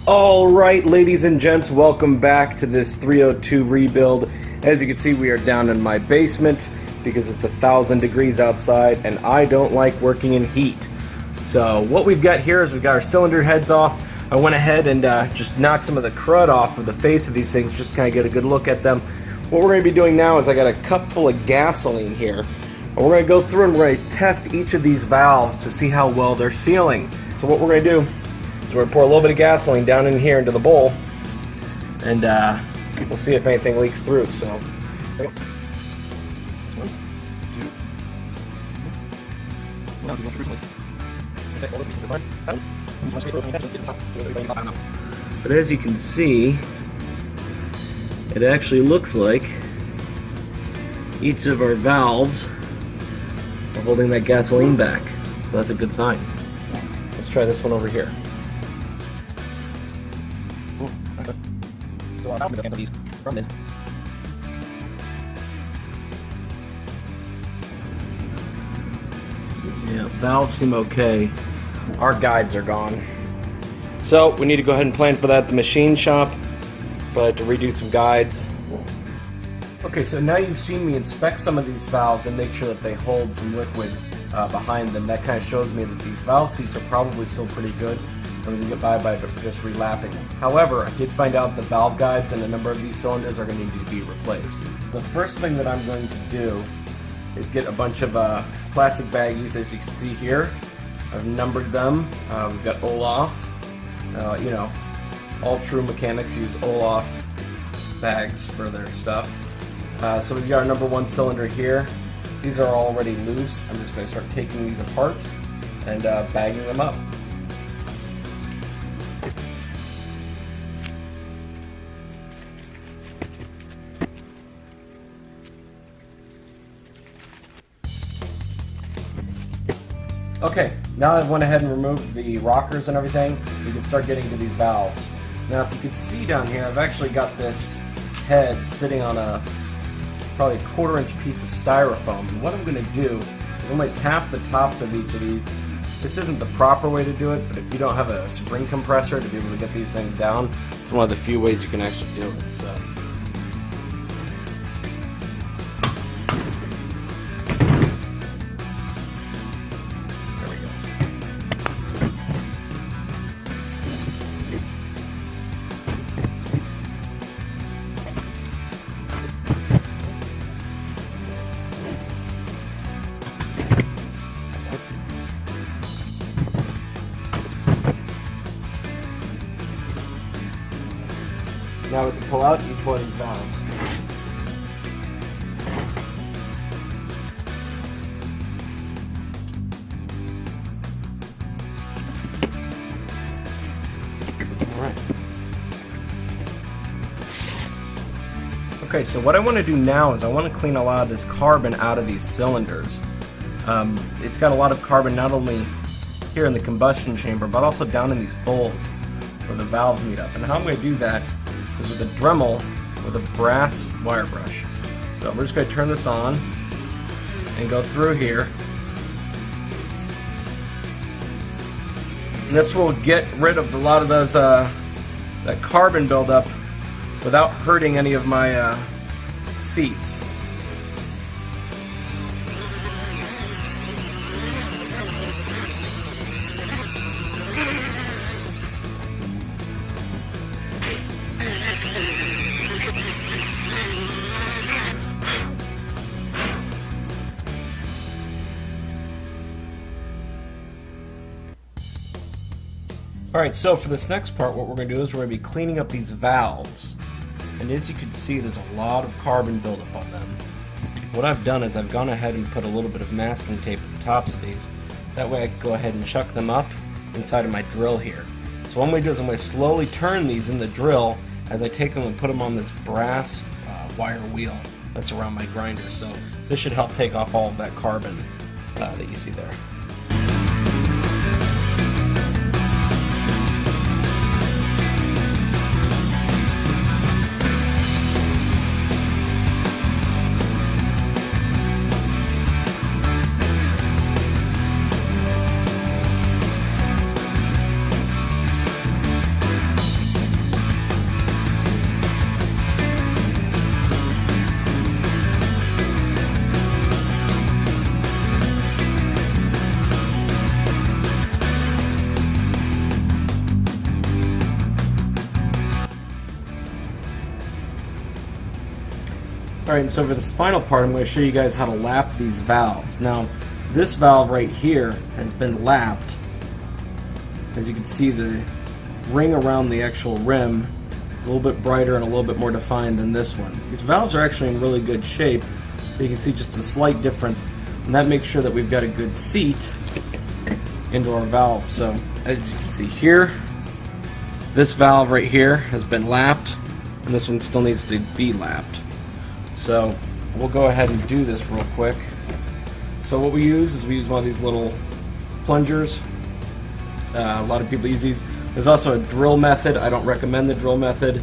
Alright, ladies and gents, welcome back to this 302 rebuild. As you can see, we are down in my basement because it's 1,000 degrees outside and I don't like working in heat. So what we've got here is we've got our cylinder heads off. I went ahead and just knocked some of the crud off of the face of these things, just to kind of get a good look at them. What we're going to be doing now is I got a cup full of gasoline here. And we're going to go through and we're going to test each of these valves to see how well they're sealing. So what we're going to do, we're going to pour a little bit of gasoline down in here into the bowl, and we'll see if anything leaks through. So, there we go. But as you can see, it actually looks like each of our valves are holding that gasoline back. So that's a good sign. Let's try this one over here. Yeah, valves seem okay. Our guides are gone. So we need to go ahead and plan for that at the machine shop, but to redo some guides. Okay, so now you've seen me inspect some of these valves and make sure that they hold some liquid behind them. That kind of shows me that these valve seats are probably still pretty good, and we can get by just relapping them. However, I did find out the valve guides and a number of these cylinders are going to need to be replaced. The first thing that I'm going to do is get a bunch of plastic baggies, as you can see here. I've numbered them. We've got Olaf. You know, all true mechanics use Olaf bags for their stuff. So we've got our number 1 cylinder here. These are already loose. I'm just going to start taking these apart and bagging them up. Okay, now that I've went ahead and removed the rockers and everything, we can start getting to these valves. Now if you can see down here, I've actually got this head sitting on probably a 1/4 inch piece of styrofoam. And what I'm going to do is I'm going to tap the tops of each of these. This isn't the proper way to do it, but if you don't have a spring compressor to be able to get these things down, it's one of the few ways you can actually do it. So. Now we can pull out each one of these valves. Alright. Okay, so what I want to do now is I want to clean a lot of this carbon out of these cylinders. It's got a lot of carbon not only here in the combustion chamber, but also down in these bowls where the valves meet up. And how I'm going to do that is with a Dremel with a brass wire brush. So we're just going to turn this on and go through here. And this will get rid of a lot of those that carbon buildup without hurting any of my seats. Alright, so for this next part, what we're going to do is we're going to be cleaning up these valves. And as you can see, there's a lot of carbon buildup on them. What I've done is I've gone ahead and put a little bit of masking tape at the tops of these. That way I can go ahead and chuck them up inside of my drill here. So what I'm going to do is I'm going to slowly turn these in the drill as I take them and put them on this brass wire wheel that's around my grinder. So this should help take off all of that carbon that you see there. Alright, and so for this final part, I'm going to show you guys how to lap these valves. Now, this valve right here has been lapped. As you can see, the ring around the actual rim is a little bit brighter and a little bit more defined than this one. These valves are actually in really good shape, so you can see just a slight difference, and that makes sure that we've got a good seat into our valve. So, as you can see here, this valve right here has been lapped, and this one still needs to be lapped. So we'll go ahead and do this real quick. So what we use is one of these little plungers. A lot of people use these. There's also a drill method. I don't recommend the drill method,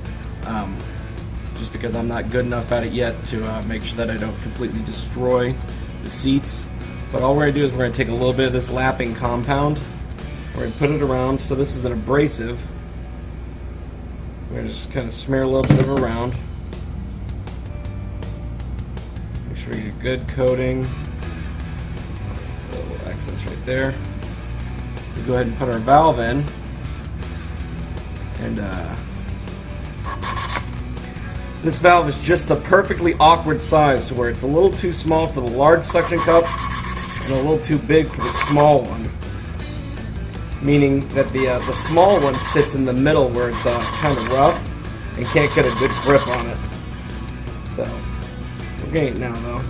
just because I'm not good enough at it yet to make sure that I don't completely destroy the seats. But all we're going to do is we're going to take a little bit of this lapping compound. We're going to put it around. So this is an abrasive. We're going to just kind of smear a little bit of it around. Make sure you get a good coating. A little excess right there. We go ahead and put our valve in. And this valve is just the perfectly awkward size to where it's a little too small for the large suction cup and a little too big for the small one. Meaning that the small one sits in the middle where it's kind of rough and can't get a good grip on it. So, we're getting it now though.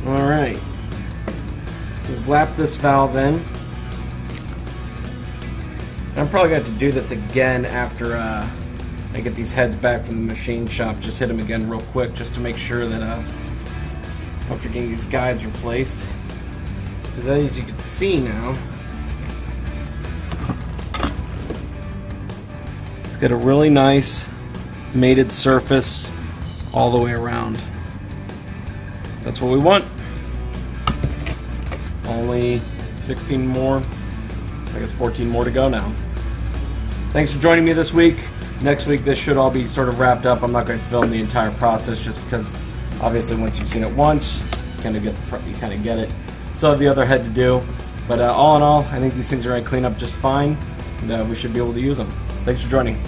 Alright, so we've lapped this valve in. I'm probably going to have to do this again after I get these heads back from the machine shop. Just hit them again real quick just to make sure that after getting these guides replaced. Because as you can see now, it's got a really nice mated surface all the way around. That's what we want. Only 16 more, I guess 14 more to go now. Thanks for joining me this week. Next week this should all be sort of wrapped up. I'm not going to film the entire process just because obviously once you've seen it once, you kind of get it. Still have the other head to do, but all in all, I think these things are going to clean up just fine, and we should be able to use them. Thanks for joining.